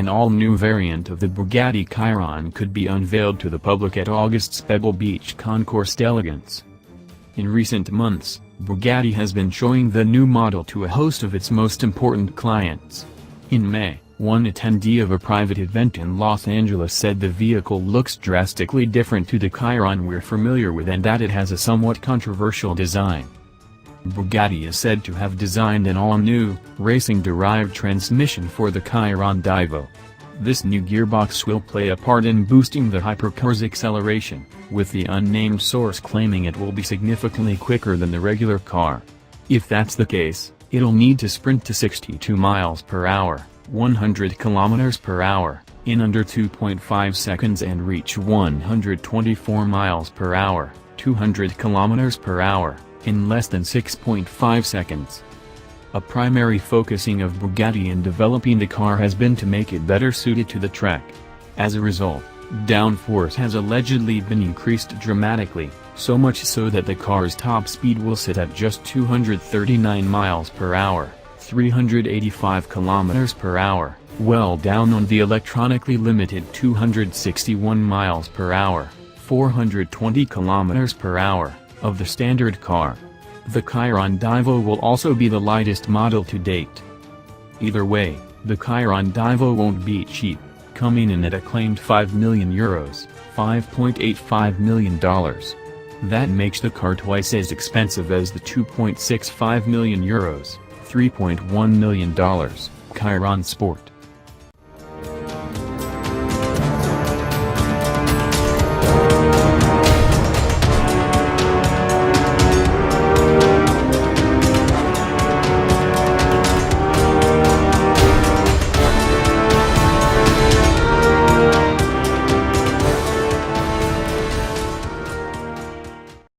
An all-new variant of the Bugatti Chiron could be unveiled to the public at August's Pebble Beach Concours d'Elegance. In recent months, Bugatti has been showing the new model to a host of its most important clients. In May, one attendee of a private event in Los Angeles said the vehicle looks drastically different to the Chiron we're familiar with and that it has a somewhat controversial design. Bugatti is said to have designed an all-new, racing-derived transmission for the Chiron Divo. This new gearbox will play a part in boosting the hypercar's acceleration, with the unnamed source claiming it will be significantly quicker than the regular car. If that's the case, it'll need to sprint to 62 miles per hour, 100 kilometers per hour, in under 2.5 seconds and reach 124 miles per hour, 200 kilometers per hour, in less than 6.5 seconds. A primary focusing of Bugatti in developing the car has been to make it better suited to the track. As a result, downforce has allegedly been increased dramatically, so much so that the car's top speed will sit at just 239 miles per hour, 385 kilometers per hour, well down on the electronically limited 261 miles per hour, 420 kilometers per hour, of the standard car. The Chiron Divo will also be the lightest model to date. Either way, the Chiron Divo won't be cheap, coming in at a claimed €5 million, $5.85 million. That makes the car twice as expensive as the €2.65 million, $3.1 million, Chiron Sport.